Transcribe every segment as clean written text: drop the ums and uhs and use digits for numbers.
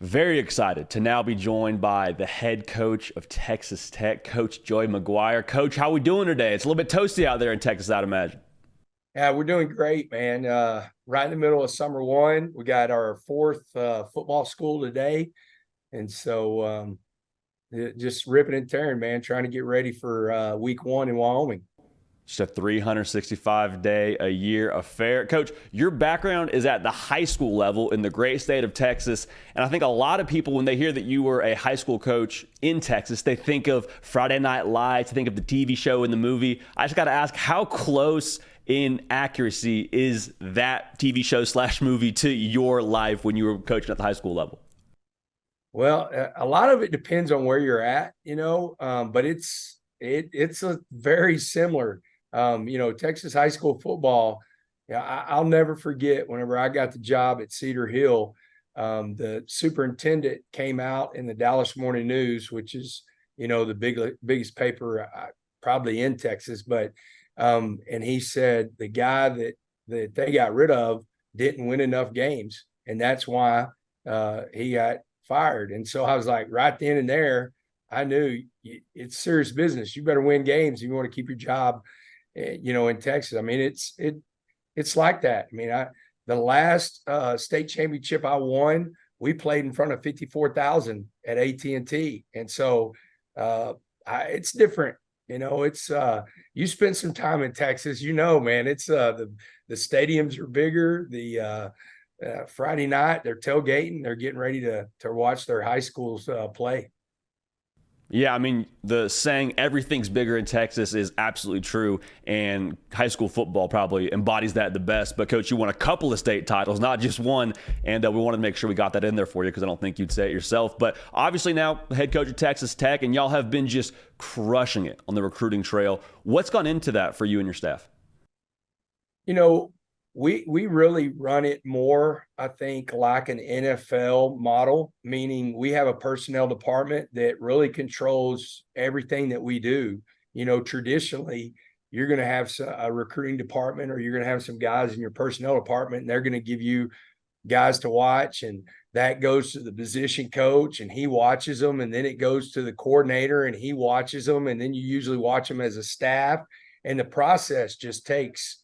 Very excited to now be joined by the head coach of Texas Tech, Coach Joey McGuire. Coach, how we doing today? It's a little bit toasty out there in Texas, I'd imagine. Yeah, we're doing great, man. Right in the middle of summer one, we got our fourth football school today, and so just ripping and tearing, man. Trying to get ready for week one in Wyoming. Just a 365-day a year affair. Coach, your background is at the high school level in the great state of Texas. And I think a lot of people, when they hear that you were a high school coach in Texas, they think of Friday Night Lights, they think of the TV show and the movie. I just got to ask, how close in accuracy is that TV show slash movie to your life when you were coaching at the high school level? Well, a lot of it depends on where you're at, but it's a very similar. Texas high school football. Yeah, I'll never forget whenever I got the job at Cedar Hill. The superintendent came out in the Dallas Morning News, which is the biggest paper probably in Texas, but and he said the guy that they got rid of didn't win enough games, and that's why he got fired. And so I was like, right then and there, I knew it's serious business. You better win games if you want to keep your job, in Texas. I mean, it's like that. I mean, the last state championship I won, we played in front of 54,000 at AT&T, and so it's different. It's you spend some time in Texas, man. It's the stadiums are bigger. The Friday night they're tailgating. They're getting ready to watch their high schools play. Yeah, I mean, the saying everything's bigger in Texas is absolutely true, and high school football probably embodies that the best. But, Coach, you won a couple of state titles, not just one, and we wanted to make sure we got that in there for you because I don't think you'd say it yourself. But obviously now head coach of Texas Tech, and y'all have been just crushing it on the recruiting trail. What's gone into that for you and your staff? You know, we really run it more, I think, like an NFL model, meaning we have a personnel department that really controls everything that we do. Traditionally, you're going to have a recruiting department, or you're going to have some guys in your personnel department, and they're going to give you guys to watch, and that goes to the position coach and he watches them, and then it goes to the coordinator and he watches them, and then you usually watch them as a staff, and the process just takes,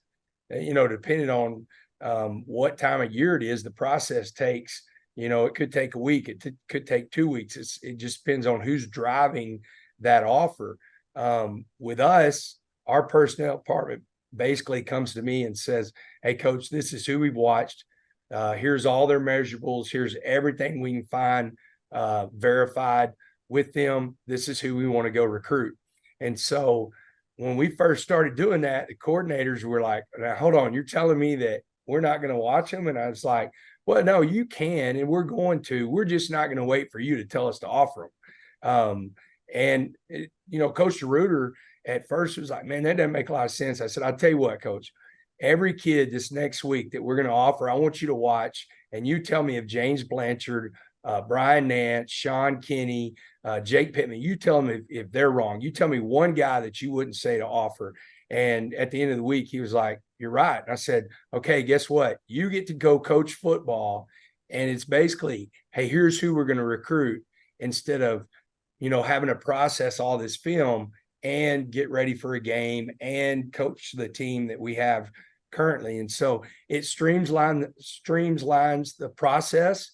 depending on what time of year it is, the process takes, it could take a week, could take 2 weeks. It just depends on who's driving that offer. With us, our personnel department basically comes to me and says, "Hey, coach, this is who we've watched. Here's all their measurables. Here's everything we can find verified with them. This is who we want to go recruit." And so when we first started doing that, the coordinators were like, "Now, hold on, you're telling me that we're not going to watch them?" And I was like, "Well, no, you can, and we're going to. We're just not going to wait for you to tell us to offer them." Coach DeRuiter at first was like, "Man, that doesn't make a lot of sense." I said, "I'll tell you what, Coach. Every kid this next week that we're going to offer, I want you to watch, and you tell me if James Blanchard, Brian Nance, Sean Kinney, Jake Pittman, you tell them if they're wrong. You tell me one guy that you wouldn't say to offer." And at the end of the week, he was like, "You're right." And I said, "Okay, guess what? You get to go coach football, and it's basically, hey, here's who we're going to recruit, instead of, having to process all this film and get ready for a game and coach the team that we have currently." And so it streamlines the process.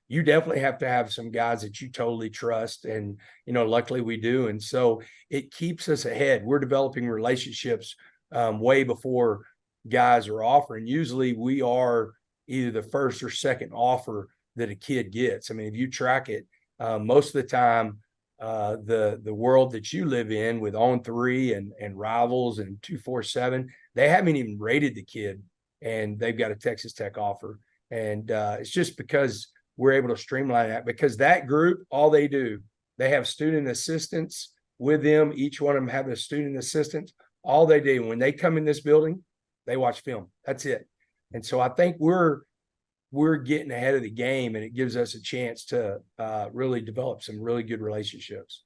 You definitely have to have some guys that you totally trust, and luckily we do. And so it keeps us ahead. We're developing relationships way before guys are offering. Usually we are either the first or second offer that a kid gets. I mean, if you track it, most of the time, the world that you live in with On3 and Rivals and 247, they haven't even rated the kid, and they've got a Texas Tech offer. And it's just because we're able to streamline that, because that group, all they do, they have student assistants with them. Each one of them have a student assistant. All they do when they come in this building, they watch film. That's it. And so I think we're getting ahead of the game, and it gives us a chance to really develop some really good relationships.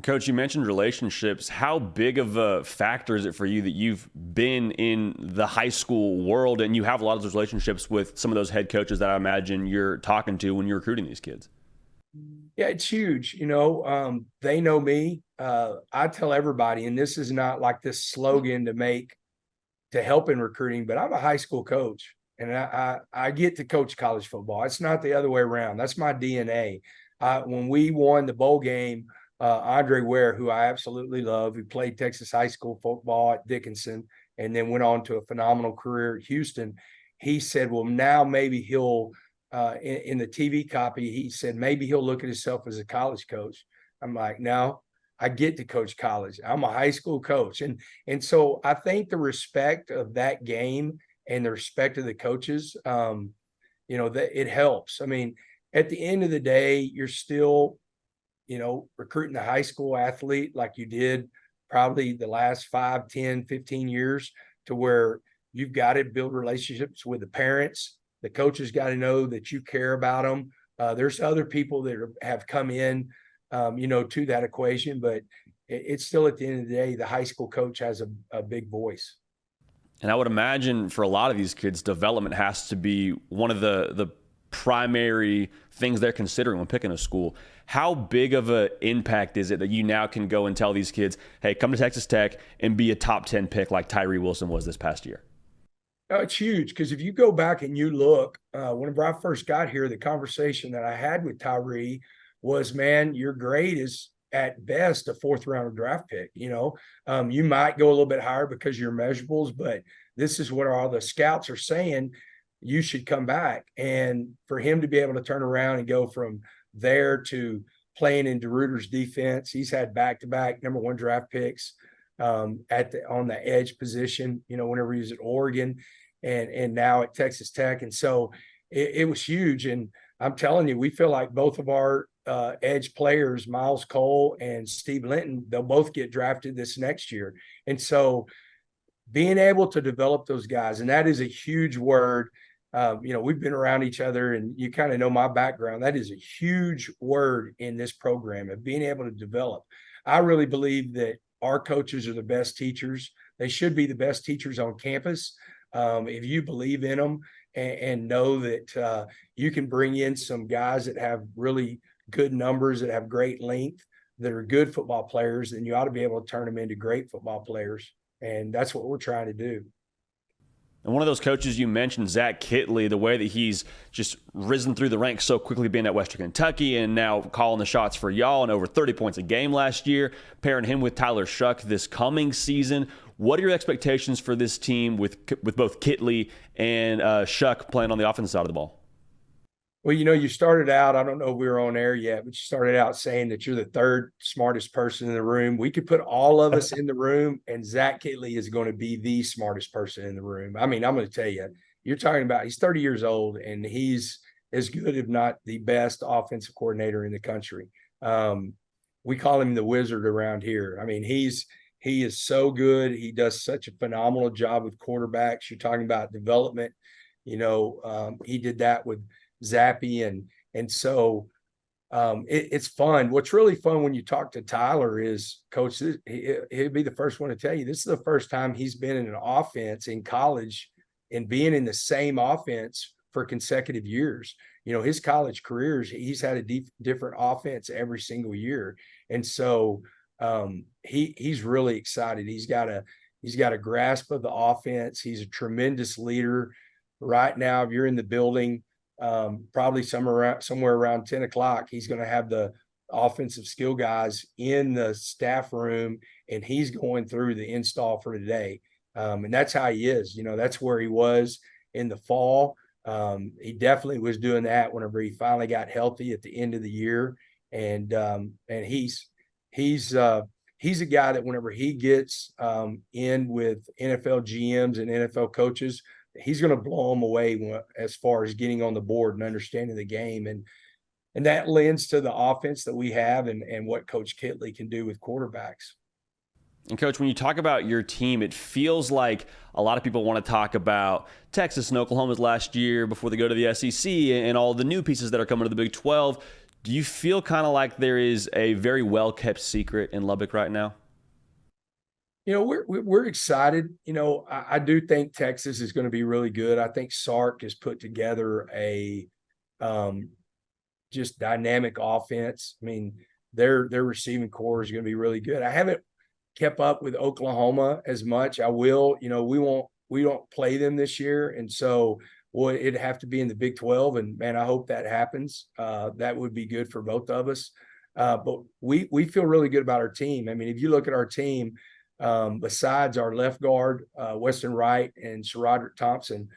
Coach, you mentioned relationships. How big of a factor is it for you that you've been in the high school world and you have a lot of those relationships with some of those head coaches that I imagine you're talking to when you're recruiting these kids? Yeah, it's huge. They know me. I tell everybody, and this is not like this slogan to help in recruiting, but I'm a high school coach, and I get to coach college football. It's not the other way around. That's my DNA. When we won the bowl game, Andre Ware, who I absolutely love, who played Texas high school football at Dickinson and then went on to a phenomenal career at Houston, he said, well, now maybe he'll in the TV copy, he said maybe he'll look at himself as a college coach. I'm like, no, I get to coach college. I'm a high school coach. And so I think the respect of that game and the respect of the coaches, that it helps. I mean, at the end of the day, you're still, recruiting a high school athlete like you did probably the last 5, 10, 15 years, to where you've got to build relationships with the parents. The coaches got to know that you care about them. There's other people that have come in, to that equation, but it's still, at the end of the day, the high school coach has a big voice. And I would imagine for a lot of these kids, development has to be one of the primary things they're considering when picking a school. How big of an impact is it that you now can go and tell these kids, hey, come to Texas Tech and be a top 10 pick like Tyree Wilson was this past year? It's huge, because if you go back and you look, whenever I first got here, the conversation that I had with Tyree was, man, your grade is at best a 4th round draft pick. You might go a little bit higher because of your measurables, but this is what all the scouts are saying. You should come back. And for him to be able to turn around and go from there to playing in DeRuyter's defense, he's had back-to-back number 1 draft picks on the edge position, whenever he was at Oregon and now at Texas Tech. And so it was huge. And I'm telling you, we feel like both of our edge players, Miles Cole and Steve Linton, they'll both get drafted this next year. And so being able to develop those guys, and that is a huge word. We've been around each other, and you kind of know my background. That is a huge word in this program, of being able to develop. I really believe that our coaches are the best teachers. They should be the best teachers on campus. If you believe in them and know that you can bring in some guys that have really good numbers, that have great length, that are good football players, then you ought to be able to turn them into great football players. And that's what we're trying to do. And one of those coaches you mentioned, Zach Kittley, the way that he's just risen through the ranks so quickly, being at Western Kentucky and now calling the shots for y'all and over 30 points a game last year, pairing him with Tyler Shuck this coming season. What are your expectations for this team with both Kittley and Shuck playing on the offensive side of the ball? Well, you started out, I don't know if we were on air yet, but you started out saying that you're the 3rd smartest person in the room. We could put all of us in the room, and Zach Kittley is going to be the smartest person in the room. I mean, I'm going to tell you, you're talking about, he's 30 years old, and he's as good, if not the best, offensive coordinator in the country. We call him the wizard around here. I mean, he is so good. He does such a phenomenal job with quarterbacks. You're talking about development. He did that with Zappy, and so it's fun. What's really fun when you talk to Tyler is, Coach, he'll be the first one to tell you, this is the first time he's been in an offense in college and being in the same offense for consecutive years. His college careers, he's had a different offense every single year. And so he's really excited. He's got a grasp of the offense. He's a tremendous leader. Right now, if you're in the building, probably somewhere around 10 o'clock, he's going to have the offensive skill guys in the staff room, and he's going through the install for today. And that's how he is. That's where he was in the fall. He definitely was doing that whenever he finally got healthy at the end of the year. And he's a guy that whenever he gets in with NFL GMs and NFL coaches, he's going to blow them away as far as getting on the board and understanding the game. And that lends to the offense that we have and what Coach Kittley can do with quarterbacks. And Coach, when you talk about your team, it feels like a lot of people want to talk about Texas and Oklahoma's last year before they go to the SEC and all the new pieces that are coming to the Big 12. Do you feel kind of like there is a very well-kept secret in Lubbock right now? We're excited. I do think Texas is going to be really good. I think Sark has put together a just dynamic offense. I mean, their receiving core is going to be really good. I haven't kept up with Oklahoma as much. I will. We don't play them this year, and so it'd have to be in the Big 12. And man, I hope that happens. That would be good for both of us. But we feel really good about our team. I mean, if you look at our team, besides our left guard, Weston Wright and SaRodorick Thompson,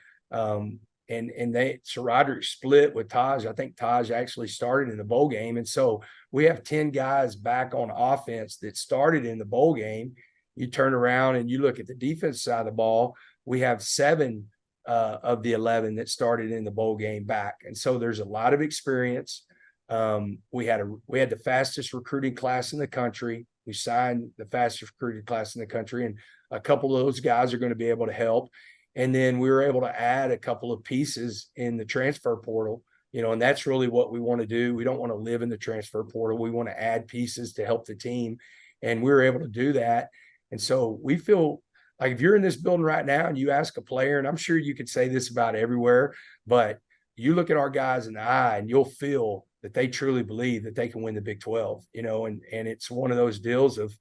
SaRodorick split with Taj. I think Taj actually started in the bowl game. And so we have 10 guys back on offense that started in the bowl game. You turn around and you look at the defense side of the ball, we have 7 of the 11 that started in the bowl game back. And so there's a lot of experience. We had the fastest recruiting class in the country. We signed the fastest recruiting class in the country, and a couple of those guys are going to be able to help. And then we were able to add a couple of pieces in the transfer portal, and that's really what we want to do. We don't want to live in the transfer portal. We want to add pieces to help the team, and we were able to do that. And so we feel like if you're in this building right now and you ask a player, and I'm sure you could say this about everywhere, but you look at our guys in the eye and you'll feel that they truly believe that they can win the Big 12, and it's one of those deals of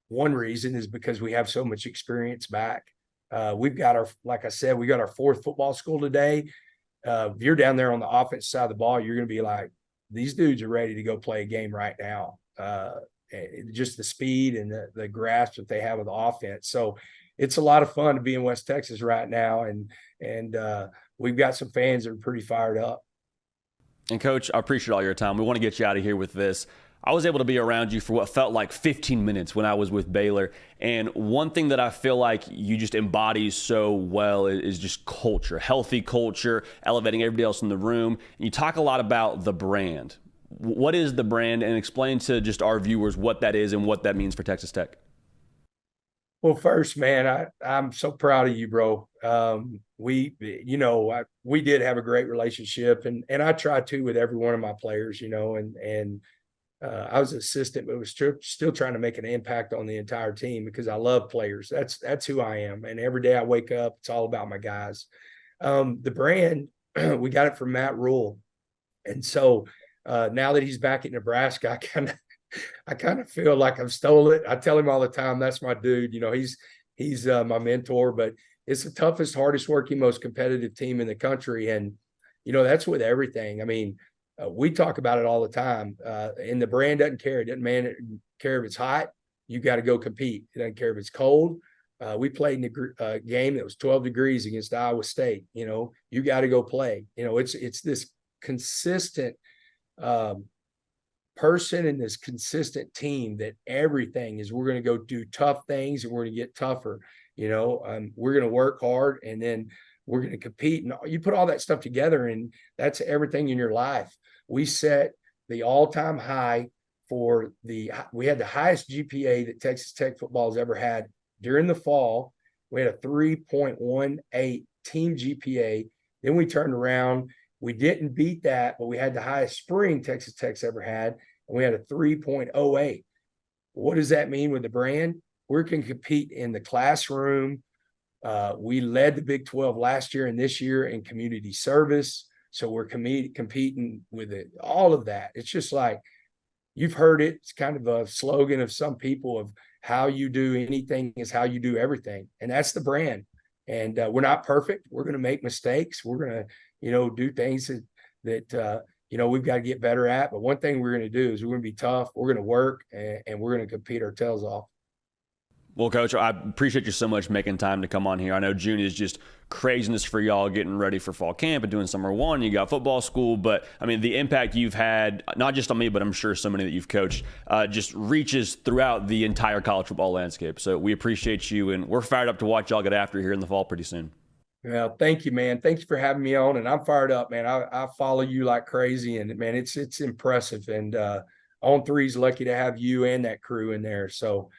one reason is because we have so much experience back. We've got like I said, we got our 4th football school today. If you're down there on the offense side of the ball, you're going to be like, these dudes are ready to go play a game right now. Just the speed and the grasp that they have of the offense. So it's a lot of fun to be in West Texas right now. And we've got some fans that are pretty fired up. And Coach, I appreciate all your time. We want to get you out of here with this. I was able to be around you for what felt like 15 minutes when I was with Baylor. And one thing that I feel like you just embody so well is just culture, healthy culture, elevating everybody else in the room. And you talk a lot about the brand. What is the brand? And explain to just our viewers what that is and what that means for Texas Tech. Well, first, man, I'm so proud of you, bro. We did have a great relationship, and I try to with every one of my players, and I was an assistant, but was still trying to make an impact on the entire team because I love players. That's who I am, and every day I wake up, it's all about my guys. The brand, we got it from Matt Rule, and so now that he's back at Nebraska, I kind of feel like I've stole it. I tell him all the time, that's my dude. He's my mentor, but it's the toughest, hardest working, most competitive team in the country. And, that's with everything. I mean, we talk about it all the time. And the brand doesn't care. It doesn't care if it's hot. You got to go compete. It doesn't care if it's cold. We played in a game that was 12 degrees against Iowa State. You got to go play. It's this consistent person and this consistent team that everything is we're going to go do tough things and we're going to get tougher. We're going to work hard and then we're going to compete. And you put all that stuff together and that's everything in your life. We set the all-time high we had the highest GPA that Texas Tech football has ever had during the fall. We had a 3.18 team GPA. Then we turned around. We didn't beat that, but we had the highest spring Texas Tech's ever had, and we had a 3.08. What does that mean with the brand? We can compete in the classroom. We led the Big 12 last year and this year in community service. So we're competing with it, all of that. It's just like, you've heard it. It's kind of a slogan of some people of how you do anything is how you do everything. And that's the brand. And we're not perfect. We're going to make mistakes. We're going to, do things that we've got to get better at. But one thing we're going to do is we're going to be tough. We're going to work and we're going to compete our tails off. Well, Coach, I appreciate you so much making time to come on here. I know June is just craziness for y'all getting ready for fall camp and doing summer one. You got football school. But, I mean, the impact you've had, not just on me, but I'm sure so many that you've coached, just reaches throughout the entire college football landscape. So we appreciate you, and we're fired up to watch y'all get after here in the fall pretty soon. Well, thank you, man. Thank you for having me on, and I'm fired up, man. I follow you like crazy, and, man, it's impressive. And On Three's lucky to have you and that crew in there. So,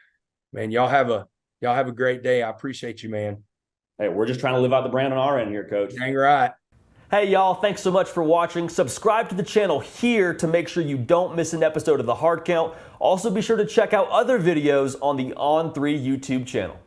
man, y'all have a great day. I appreciate you, man. Hey, we're just trying to live out the brand on our end here, Coach. Dang right. Hey y'all, thanks so much for watching. Subscribe to the channel here to make sure you don't miss an episode of The Hard Count. Also be sure to check out other videos on the On3 YouTube channel.